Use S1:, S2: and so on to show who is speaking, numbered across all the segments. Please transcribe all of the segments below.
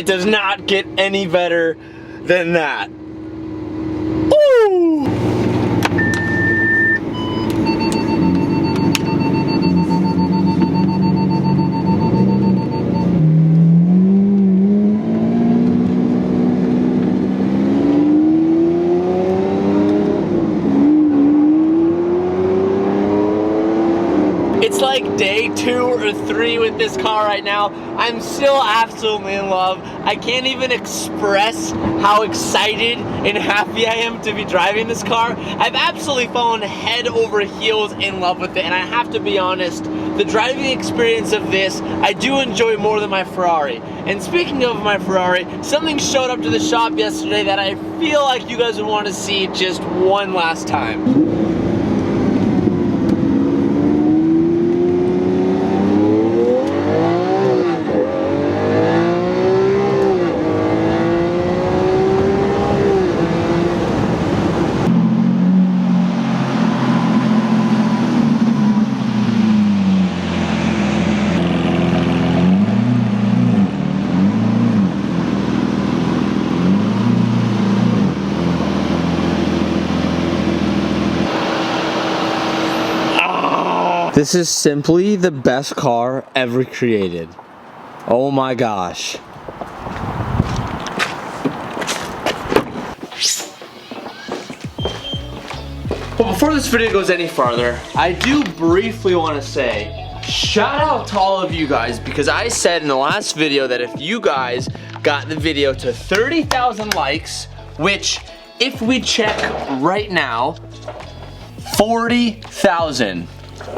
S1: It does not get any better than that. Ooh. It's like day 2 or 3 with this car right now. I'm still absolutely in love. I can't even express how excited and happy I am to be driving this car. I've absolutely fallen head over heels in love with it, and I have to be honest, the driving experience of this, I do enjoy more than my Ferrari. And speaking of my Ferrari, something showed up to the shop yesterday that I feel like you guys would want to see just one last time. This is simply the best car ever created. Oh my gosh. But before this video goes any farther, I do briefly want to say, shout out to all of you guys, because I said in the last video that if you guys got the video to 30,000 likes, which if we check right now, 40,000.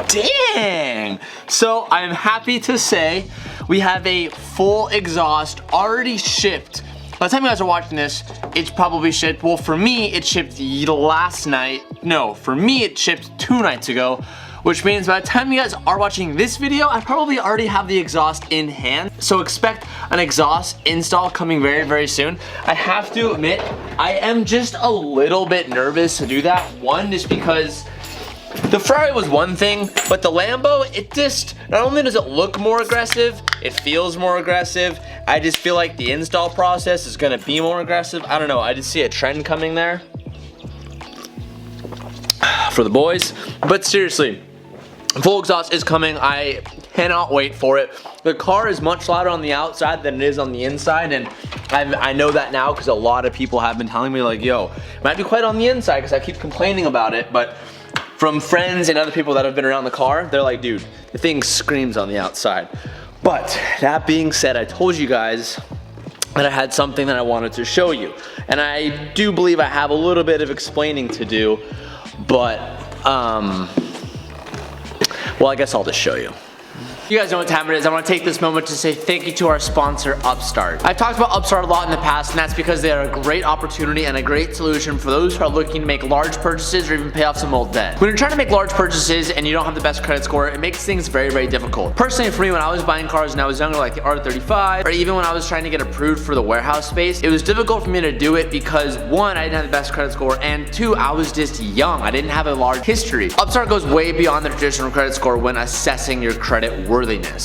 S1: Dang! So I'm happy to say we have a full exhaust already shipped. By the time you guys are watching this, it's probably shipped. Well, for me, it shipped last night. No, for me, it shipped 2 nights ago, which means by the time you guys are watching this video, I probably already have the exhaust in hand. So expect an exhaust install coming very, very soon. I have to admit, I am just a little bit nervous to do that. One, just because the Ferrari was one thing, but the Lambo, it just, not only does it look more aggressive, it feels more aggressive. I just feel like the install process is gonna be more aggressive. I don't know, I just see a trend coming there for the boys. But seriously, full exhaust is coming. I cannot wait for it. The car is much louder on the outside than it is on the inside, and I know that now because a lot of people have been telling me like, yo, it might be quiet on the inside because I keep complaining about it, but from friends and other people that have been around the car, they're like, dude, the thing screams on the outside. But that being said, I told you guys that I had something that I wanted to show you. And I do believe I have a little bit of explaining to do, but, well, I guess I'll just show you. You guys know what time it is. I want to take this moment to say thank you to our sponsor, Upstart. I've talked about Upstart a lot in the past, and that's because they are a great opportunity and a great solution for those who are looking to make large purchases or even pay off some old debt. When you're trying to make large purchases and you don't have the best credit score, it makes things very, very difficult. Personally, for me, when I was buying cars when I was younger, like the R35, or even when I was trying to get approved for the warehouse space, it was difficult for me to do it because 1, I didn't have the best credit score, and 2, I was just young. I didn't have a large history. Upstart goes way beyond the traditional credit score when assessing your credit worthiness.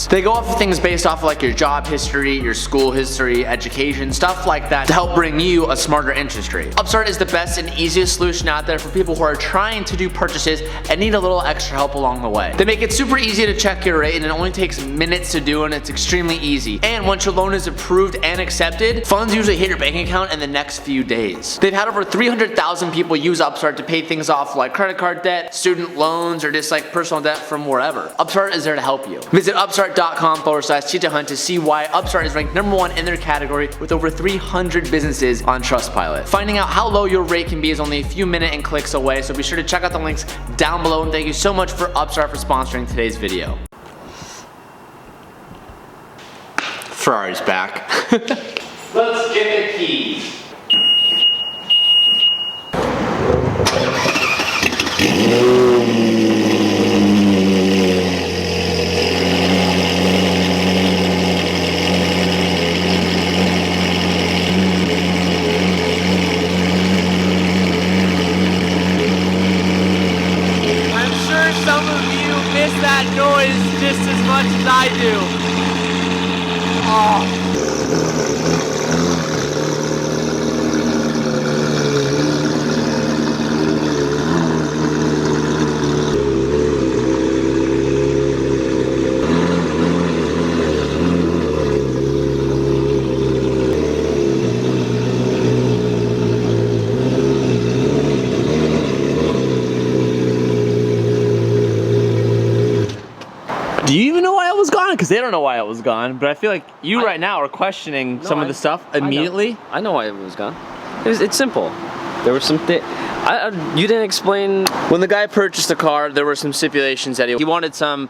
S1: They go off of things based off of like your job history, your school history, education, stuff like that to help bring you a smarter interest rate. Upstart is the best and easiest solution out there for people who are trying to do purchases and need a little extra help along the way. They make it super easy to check your rate, and it only takes minutes to do, and it's extremely easy. And once your loan is approved and accepted, funds usually hit your bank account in the next few days. They've had over 300,000 people use Upstart to pay things off like credit card debt, student loans, or just like personal debt from wherever. Upstart is there to help you. Visit upstart.com/CheetahHunt to see why Upstart is ranked #1 in their category with over 300 businesses on Trustpilot. Finding out how low your rate can be is only a few minutes and clicks away, so be sure to check out the links down below, and thank you so much for Upstart for sponsoring today's video. Ferrari's back. Let's get the keys. That noise just as much as I do. Do you even know why it was gone? Because they don't know why it was gone. But I feel like you right now are questioning some of the stuff immediately.
S2: I know why it was gone. It's simple. There was some you didn't explain.
S1: When the guy purchased the car, there were some stipulations that he wanted some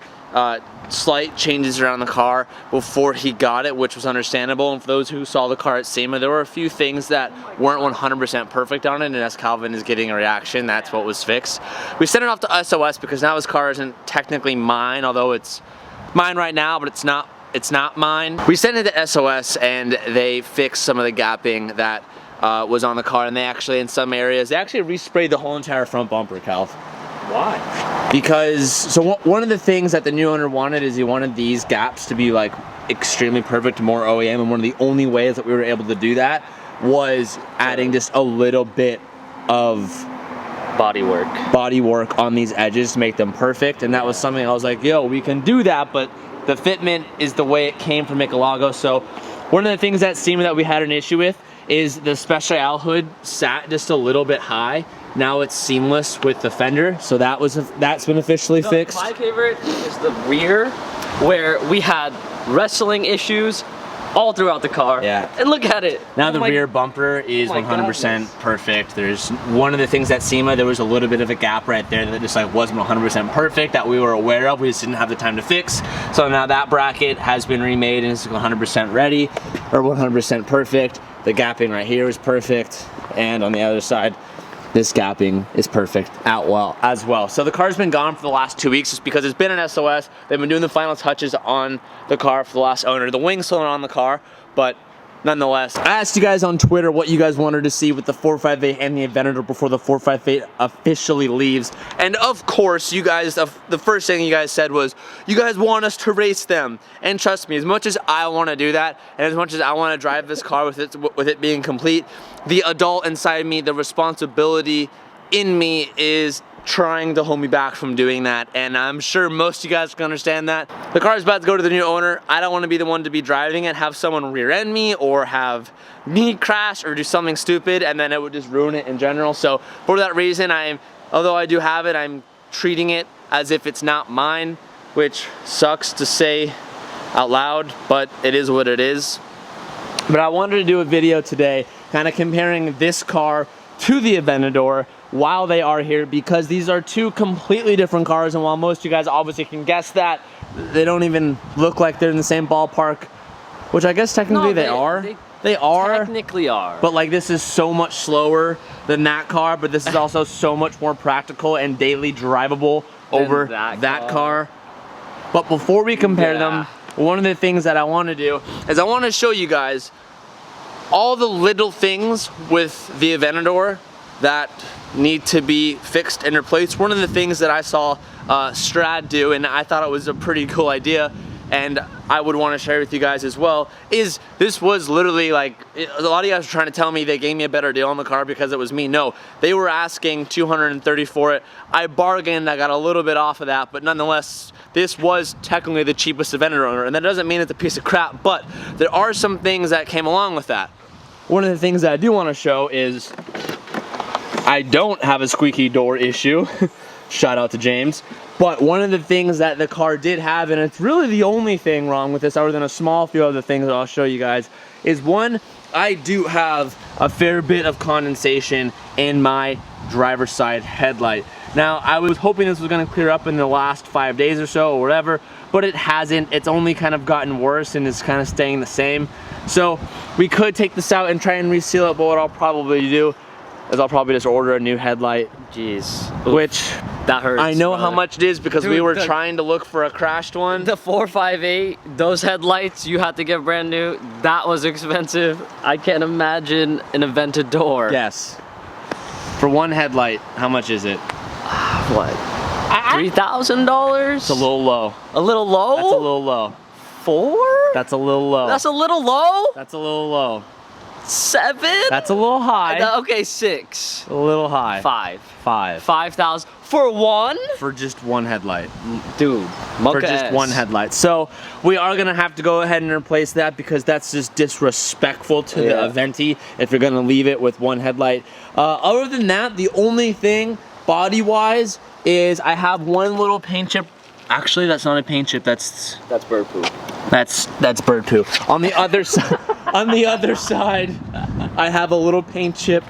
S1: slight changes around the car before he got it, which was understandable. And for those who saw the car at SEMA, there were a few things that weren't 100% perfect on it, and as Calvin is getting a reaction, that's what was fixed. We sent it off to SOS because now his car isn't technically mine, although it's mine right now, but it's not mine. We sent it to SOS and they fixed some of the gapping that was on the car, and they actually, in some areas, they actually resprayed the whole entire front bumper, Calv.
S2: Why?
S1: Because, so one of the things that the new owner wanted is he wanted these gaps to be like extremely perfect, more OEM, and one of the only ways that we were able to do that was adding just a little bit of body work on these edges to make them perfect. And that was something I was like, yo, we can do that, but the fitment is the way it came from Nicolago. So one of the things that SEMA that we had an issue with is the special hood sat just a little bit high. Now it's seamless with the fender, so that's been officially fixed.
S2: My favorite is the rear, where we had wrestling issues all throughout the car.
S1: Yeah.
S2: And look at it.
S1: Now the rear bumper is 100% perfect. There's one of the things at SEMA, there was a little bit of a gap right there that just like wasn't 100% perfect that we were aware of. We just didn't have the time to fix. So now that bracket has been remade and it's 100% ready, or 100% perfect. The gapping right here is perfect, and on the other side, this gapping is perfect as well. So the car's been gone for the last 2 weeks just because it's been an SOS. They've been doing the final touches on the car for the last owner. The wing's still on the car, but nonetheless, I asked you guys on Twitter what you guys wanted to see with the 458 and the Aventador before the 458 officially leaves. And of course, you guys, the first thing you guys said was, you guys want us to race them. And trust me, as much as I want to do that, and as much as I want to drive this car with it being complete, the adult inside me, the responsibility in me is trying to hold me back from doing that, and I'm sure most of you guys can understand that. The car is about to go to the new owner. I don't want to be the one to be driving it, have someone rear end me, or have me crash, or do something stupid, and then it would just ruin it in general. So for that reason, although I do have it, I'm treating it as if it's not mine, which sucks to say out loud, but it is what it is. But I wanted to do a video today kind of comparing this car to the Aventador while they are here, because these are two completely different cars, and while most of you guys obviously can guess that, they don't even look like they're in the same ballpark, which I guess technically they are. They are.
S2: Technically are.
S1: But like, this is so much slower than that car, but this is also so much more practical and daily drivable over that car. But before we compare them, one of the things that I want to do is I want to show you guys all the little things with the Aventador that need to be fixed and replaced. One of the things that I saw Strad do, and I thought it was a pretty cool idea, and I would want to share with you guys as well, is this was literally like, a lot of you guys were trying to tell me they gave me a better deal on the car because it was me. No, they were asking $230 for it. I bargained, I got a little bit off of that, but nonetheless, this was technically the cheapest Aventador, and that doesn't mean it's a piece of crap, but there are some things that came along with that. One of the things that I do want to show is I don't have a squeaky door issue. Shout out to James. But one of the things that the car did have, and it's really the only thing wrong with this other than a small few other things that I'll show you guys, is one, I do have a fair bit of condensation in my driver's side headlight. Now, I was hoping this was going to clear up in the last 5 days or so or whatever, but it hasn't. It's only kind of gotten worse and it's kind of staying the same. So we could take this out and try and reseal it, but what I'll probably do is I'll probably just order a new headlight.
S2: Jeez.
S1: Which
S2: that hurts.
S1: I know how much it is because we were trying to look for a crashed one.
S2: The 458, those headlights you had to get brand new, that was expensive. I can't imagine an Aventador.
S1: Yes. For one headlight, how much is it?
S2: What? $3,000?
S1: It's a little low.
S2: A little low?
S1: That's a little low.
S2: 4?
S1: That's a little low.
S2: That's a little low?
S1: That's a little low.
S2: 7?
S1: That's a little high.
S2: Okay, 6.
S1: A little high.
S2: 5.
S1: 5,000
S2: for one?
S1: for just one headlight.
S2: Dude,
S1: For just one headlight. So we are gonna have to go ahead and replace that because that's just disrespectful to the Aventi if you're gonna leave it with one headlight. Other than that, the only thing body-wise is I have one little paint chip. Actually, that's not a paint chip. That's
S2: bird poop.
S1: That's bird poo. On the other side, on the other side, I have a little paint chip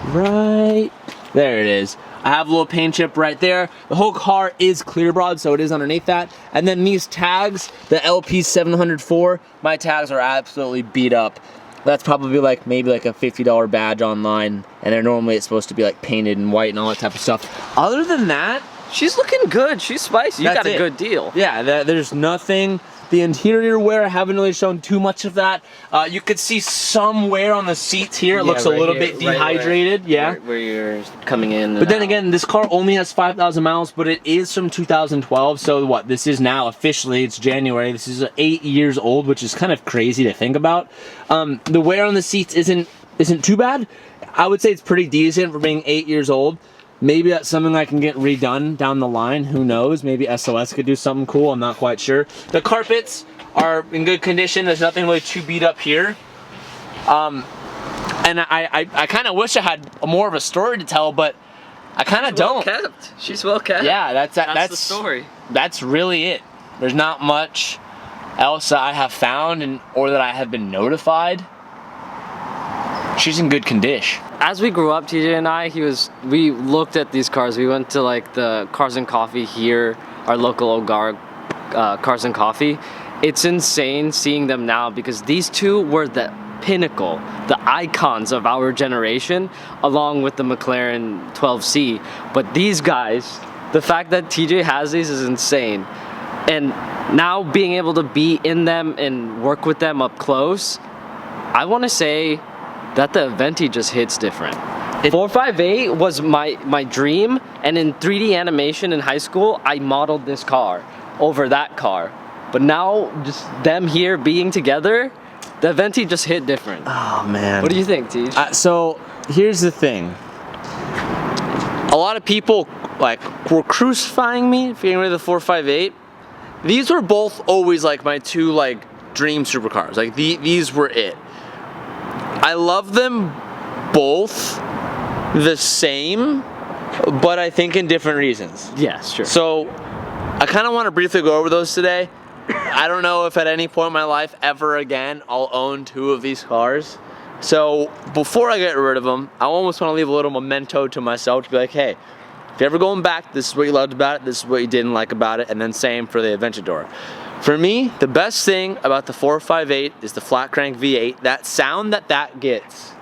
S1: right there. It is. I have a little paint chip right there. The whole car is clear broad, so it is underneath that. And then these tags, the LP704, my tags are absolutely beat up. That's probably like maybe like a $50 badge online, and they're normally it's supposed to be like painted in white and all that type of stuff. Other than that,
S2: she's looking good. She's spicy. You got a good deal.
S1: Yeah, there's nothing. The interior wear, I haven't really shown too much of that. You could see some wear on the seats here. It looks a little bit dehydrated.
S2: Where you're coming in.
S1: But then again, this car only has 5,000 miles, but it is from 2012. So what? This is now officially, it's January. This is 8 years old, which is kind of crazy to think about. The wear on the seats isn't too bad. I would say it's pretty decent for being 8 years old. Maybe that's something I can get redone down the line. Who knows? Maybe SOS could do something cool. I'm not quite sure. The carpets are in good condition. There's nothing really too beat up here. And I kind of wish I had more of a story to tell, but I kind of don't.
S2: Well kept. She's well kept.
S1: Yeah, that's
S2: the story.
S1: That's really it. There's not much else that I have found or that I have been notified. She's in good condition.
S2: As we grew up, TJ and I, we looked at these cars. We went to like the Cars and Coffee here, our local Ogar Cars and Coffee. It's insane seeing them now because these two were the pinnacle, the icons of our generation, along with the McLaren 12C. But these guys, the fact that TJ has these is insane. And now being able to be in them and work with them up close, I want to say that the Aventi just hits different. 458 was my dream, and in 3D animation in high school, I modeled this car over that car. But now, just them here being together, the Aventi just hit different.
S1: Oh man.
S2: What do you think, Tej?
S1: So here's the thing. A lot of people were crucifying me for getting rid of the 458. These were both always like my two dream supercars. Like these were it. I love them both the same, but I think in different reasons.
S2: Yes, sure.
S1: So I kind of want to briefly go over those today. I don't know if at any point in my life ever again I'll own two of these cars. So before I get rid of them, I almost want to leave a little memento to myself to be like, hey, if you're ever going back, this is what you loved about it, this is what you didn't like about it, and then same for the Aventador. For me, the best thing about the 458 is the flat crank V8. That sound that gets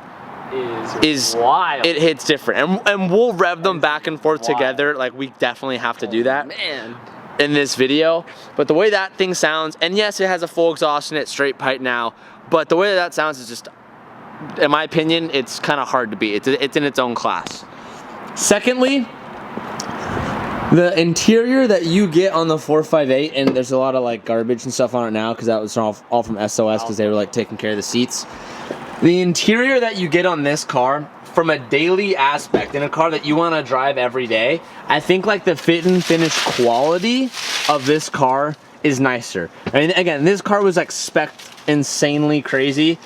S1: is
S2: wild.
S1: It hits different, and we'll rev them back and forth together. Like we definitely have to do that,
S2: man,
S1: in this video. But the way that thing sounds, and yes, it has a full exhaust in it, straight pipe now, but the way that sounds is just, in my opinion, it's kind of hard to beat. It's in its own class. Secondly, the interior that you get on the 458, and there's a lot of garbage and stuff on it now because that was all from SOS because they were taking care of the seats. The interior that you get on this car, from a daily aspect, in a car that you want to drive every day, I think the fit and finish quality of this car is nicer. I mean, again, this car was spec'd insanely crazy.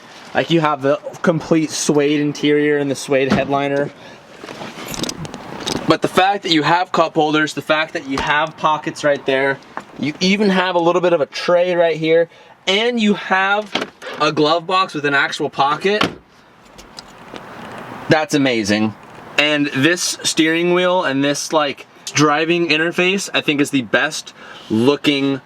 S1: You have the complete suede interior and the suede headliner. But the fact that you have cup holders, the fact that you have pockets right there, you even have a little bit of a tray right here, and you have a glove box with an actual pocket, that's amazing. And this steering wheel and this driving interface, I think is the best looking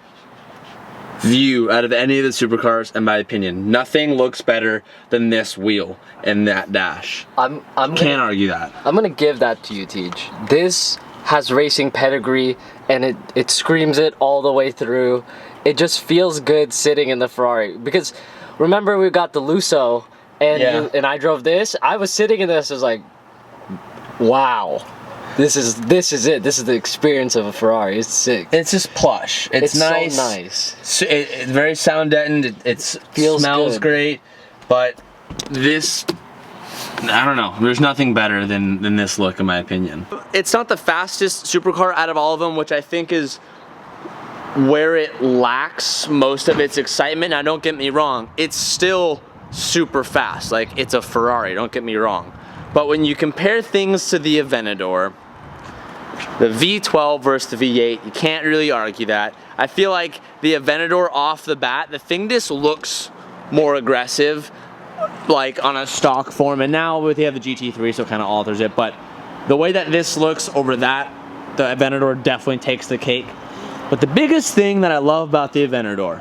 S1: view out of any of the supercars, in my opinion. Nothing looks better than this wheel and that dash. Can't argue that.
S2: I'm gonna give that to you, Tej. This has racing pedigree, and it screams it all the way through. It just feels good sitting in the Ferrari. Because remember, we got the Lusso, and I drove this. I was sitting in this, I was like, wow. This is it. This is the experience of a Ferrari. It's sick.
S1: It's just plush. It's nice.
S2: So nice.
S1: It's very sound deadened. It smells
S2: good.
S1: great, but this, I don't know. There's nothing better than this look, in my opinion. It's not the fastest supercar out of all of them, which I think is where it lacks most of its excitement. Now, don't get me wrong. It's still super fast. Like, it's a Ferrari. Don't get me wrong. But when you compare things to the Aventador, the V12 versus the V8, you can't really argue that. I feel like the Aventador off the bat, the thing just looks more aggressive, like on a stock form, and now we have the GT3, so it kind of alters it, but the way that this looks over that, the Aventador definitely takes the cake. But the biggest thing that I love about the Aventador,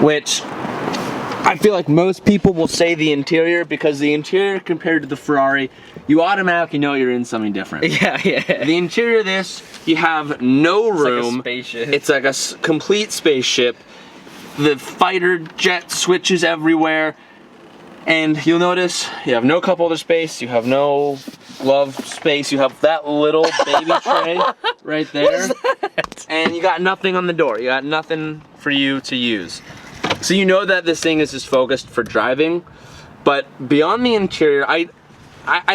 S1: which I feel like most people will say the interior, because the interior compared to the Ferrari, you automatically know you're in something different.
S2: Yeah.
S1: The interior of this, you have no room.
S2: Like a spaceship.
S1: It's like a complete spaceship. The fighter jet switches everywhere. And you'll notice you have no cup holder space, you have no glove space, you have that little baby tray right there. What is that? And you got nothing on the door. You got nothing for you to use. So you know that this thing is just focused for driving. But beyond the interior, I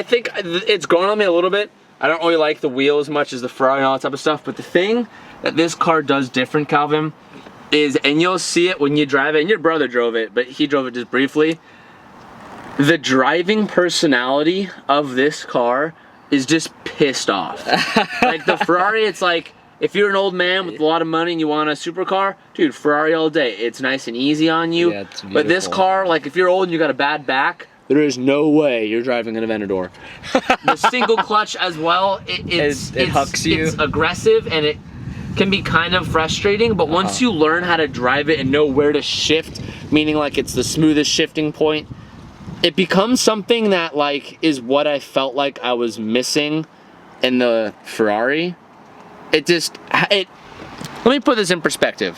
S1: think it's grown on me a little bit. I don't really like the wheel as much as the Ferrari and all that type of stuff. But the thing that this car does different, Calvin, is, and you'll see it when you drive it, and your brother drove it, but he drove it just briefly. The driving personality of this car is just pissed off. Like the Ferrari, it's like, if you're an old man with a lot of money and you want a supercar, dude, Ferrari all day. It's nice and easy on you.
S2: Yeah, it's beautiful.
S1: But this car, like if you're old and you got a bad back, there is no way you're driving an Aventador. The single clutch as well, it hucks you. It's aggressive and it can be kind of frustrating, but once you learn how to drive it and know where to shift, meaning like it's the smoothest shifting point, it becomes something that like is what I felt like I was missing in the Ferrari. Let me put this in perspective.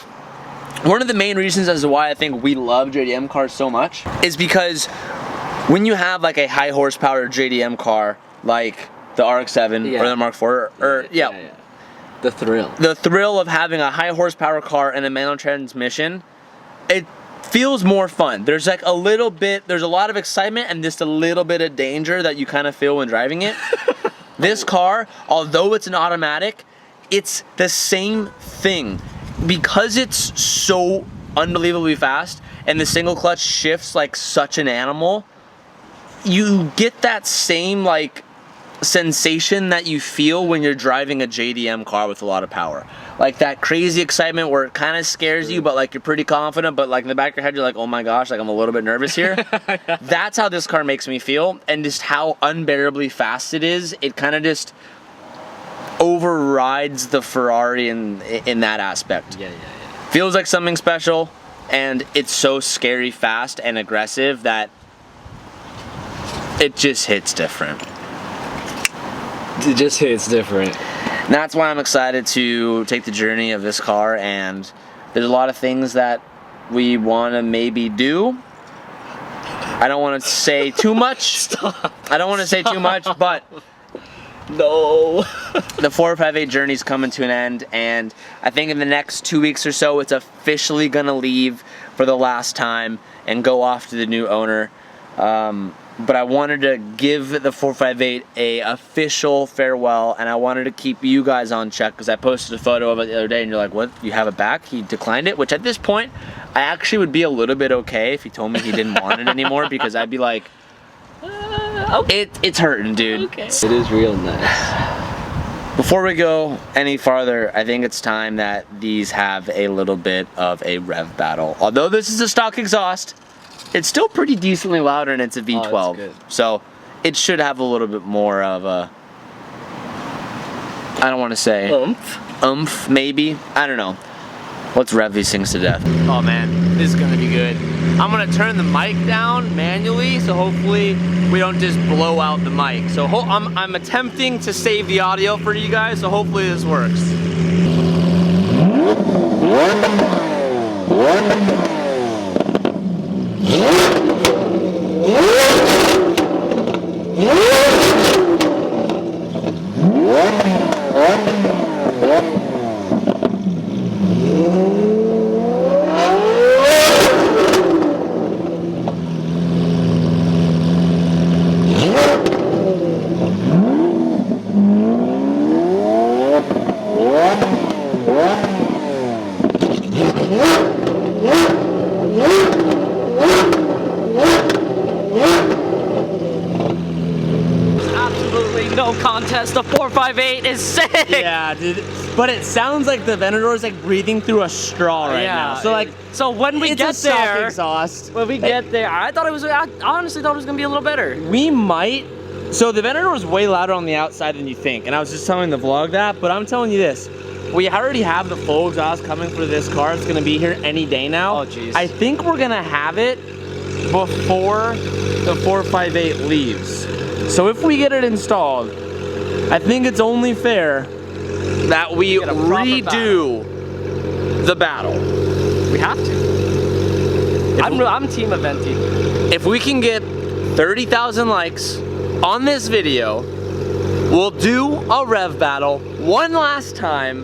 S1: One of the main reasons as to why I think we love JDM cars so much is because when you have like a high horsepower JDM car like the RX-7 or the Mark IV,
S2: The thrill.
S1: The thrill of having a high horsepower car and a manual transmission, it feels more fun. There's like a little bit, there's a lot of excitement and just a little bit of danger that you kind of feel when driving it. This car, although it's an automatic, it's the same thing. Because it's so unbelievably fast and the single clutch shifts like such an animal, you get that same like sensation that you feel when you're driving a JDM car with a lot of power. Like that crazy excitement where it kind of scares you, but like you're pretty confident, but like in the back of your head you're like, oh my gosh, like I'm a little bit nervous here. That's how this car makes me feel, and just how unbearably fast it is. It kind of just overrides the Ferrari in that aspect. Feels like something special, and it's so scary fast and aggressive that it just hits different.
S2: It just hits different.
S1: And that's why I'm excited to take the journey of this car, and there's a lot of things that we want to maybe do. I don't want to say too much.
S2: Stop.
S1: I don't want to say too much, but no. The 458 journey's coming to an end, and I think in the next 2 weeks or so, it's officially gonna leave for the last time and go off to the new owner. But I wanted to give the 458 a official farewell, and I wanted to keep you guys on check because I posted a photo of it the other day and you're like, what, you have it back? He declined it, which at this point, I actually would be a little bit okay if he told me he didn't want it anymore, because I'd be like, okay. It's hurting, dude.
S2: Okay. It is real nice.
S1: Before we go any farther, I think it's time that these have a little bit of a rev battle. Although this is a stock exhaust, it's still pretty decently louder, and it's a V12.
S2: Oh, that's good.
S1: So it should have a little bit more of a, I don't want to say oomph, maybe. I don't know. Let's rev these things to death. Oh man, this is gonna be good. I'm gonna turn the mic down manually, so hopefully we don't just blow out the mic. So I'm attempting to save the audio for you guys, so hopefully this works.
S2: test. The 458 is sick.
S1: Yeah, dude. But it sounds like the Aventador is like breathing through a straw right now. So like,
S2: so when we get
S1: soft
S2: there,
S1: exhaust.
S2: when we get there, I honestly thought it was gonna be a little better.
S1: We might. So the Aventador is way louder on the outside than you think, and I was just telling the vlog that. But I'm telling you this. We already have the full exhaust coming for this car. It's gonna be here any day now.
S2: Oh, jeez.
S1: I think we're gonna have it before the 458 leaves. So if we get it installed, I think it's only fair that we redo the battle.
S2: We have to. I'm Team Aventi.
S1: If we can get 30,000 likes on this video, we'll do a rev battle one last time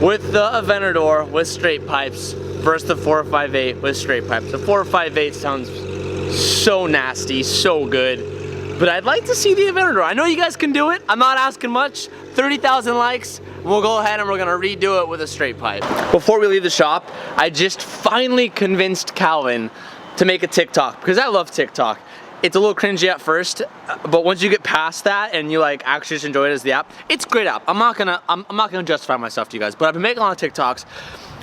S1: with the Aventador with straight pipes versus the 458 with straight pipes. The 458 sounds so nasty, so good, but I'd like to see the Aventador. I know you guys can do it. I'm not asking much. 30,000 likes. We'll go ahead and we're gonna redo it with a straight pipe. Before we leave the shop, I just finally convinced Calvin to make a TikTok because I love TikTok. It's a little cringy at first, but once you get past that and you like actually just enjoy it as the app, it's a great app. I'm not gonna justify myself to you guys, but I've been making a lot of TikToks.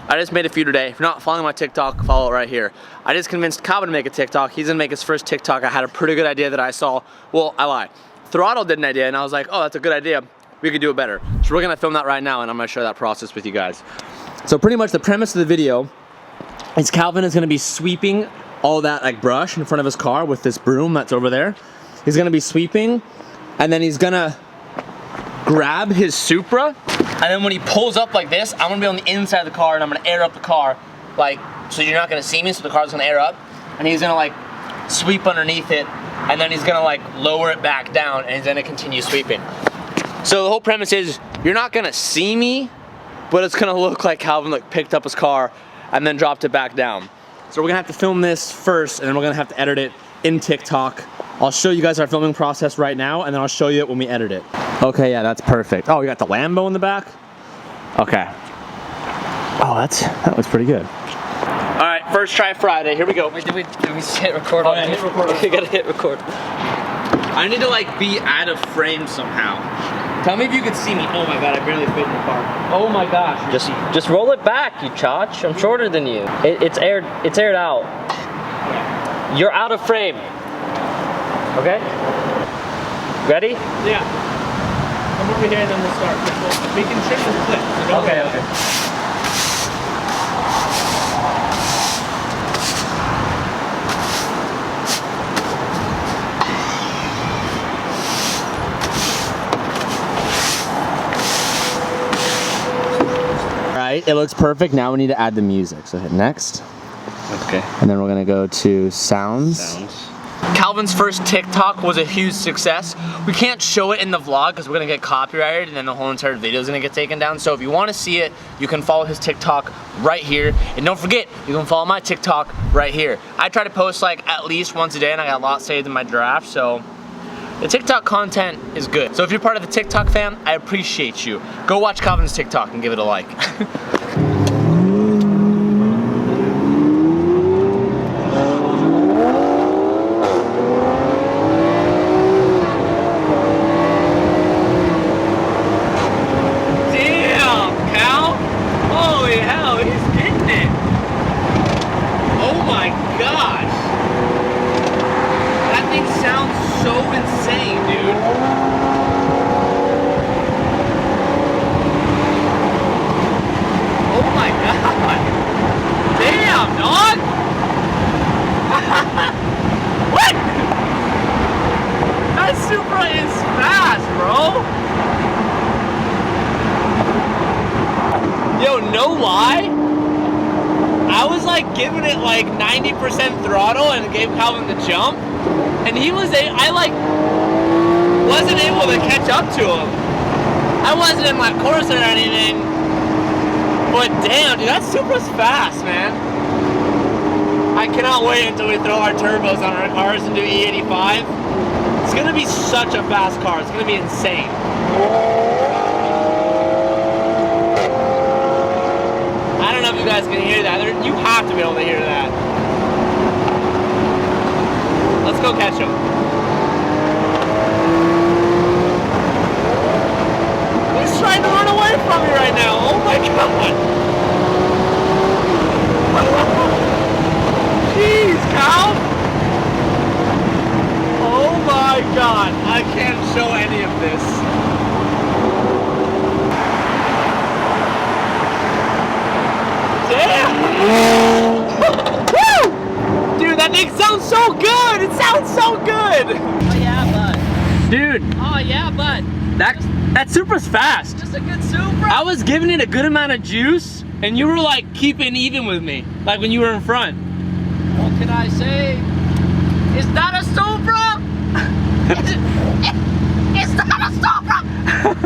S1: I just made a few today. If you're not following my TikTok, follow it right here. I just convinced Calvin to make a TikTok. He's gonna make his first TikTok. I had a pretty good idea that I saw. Well, I lied. Throttle did an idea and I was like, oh, that's a good idea. We could do it better. So we're gonna film that right now and I'm gonna share that process with you guys. So pretty much the premise of the video is Calvin is gonna be sweeping all that like brush in front of his car with this broom that's over there. He's gonna be sweeping and then he's gonna grab his Supra and then when he pulls up like this, I'm gonna be on the inside of the car and I'm gonna air up the car like, so you're not gonna see me, so the car's gonna air up and he's gonna like sweep underneath it and then he's gonna like lower it back down and he's gonna continue sweeping. So the whole premise is you're not gonna see me, but it's gonna look like Calvin like picked up his car and then dropped it back down. So we're gonna have to film this first and then we're gonna have to edit it in TikTok. I'll show you guys our filming process right now and then I'll show you it when we edit it. Okay, yeah, that's perfect. Oh, you got the Lambo in the back? Okay. Oh, that was pretty good. All right, first try Friday, here we go.
S2: Wait, did we hit record?
S1: Oh, yeah, hit record.
S2: We gotta hit record.
S1: I need to like be out of frame somehow. Tell me if you can see me. Oh my God, I barely fit in the car. Oh my gosh.
S2: Just roll it back, you chotch. I'm shorter than you. It's aired out.
S1: Yeah.
S2: You're out of frame. Okay? Ready?
S1: Yeah. Come over here and then we'll start. We can trim this clip. So okay. It looks perfect. Now we need to add the music. So hit next.
S2: Okay.
S1: And then we're gonna go to sounds. Calvin's first TikTok was a huge success. We can't show it in the vlog because we're gonna get copyrighted and then the whole entire video is gonna get taken down. So if you wanna see it, you can follow his TikTok right here. And don't forget, you can follow my TikTok right here. I try to post like at least once a day and I got a lot saved in my draft, so the TikTok content is good. So if you're part of the TikTok fam, I appreciate you. Go watch Calvin's TikTok and give it a like. Damn, Cal. Holy hell, he's getting it. Oh my gosh. That thing sounds so insane, dude. Oh my God. Damn, dog. What? That Supra is fast, bro. Yo, no lie. I was like giving it like 90% throttle and gave Calvin the jump. And he was I wasn't able to catch up to him. I wasn't in my course or anything. But damn, dude, that Supra's fast, man. I cannot wait until we throw our turbos on our cars and do E85. It's gonna be such a fast car. It's gonna be insane. I don't know if you guys can hear that. You have to be able to hear that. Let's go catch him. trying to run away from me right now. Oh my god. Jeez, Cal. Oh my god. I can't show any of this. Damn. Woo! Dude, that thing sounds so good. It sounds so good.
S2: Oh yeah, bud.
S1: Dude.
S2: Oh yeah, bud.
S1: That Supra's fast.
S2: Just a good Supra.
S1: I was giving it a good amount of juice, and you were like keeping even with me, like when you were in front.
S2: What can I say? Is that a Supra? Is that a Supra?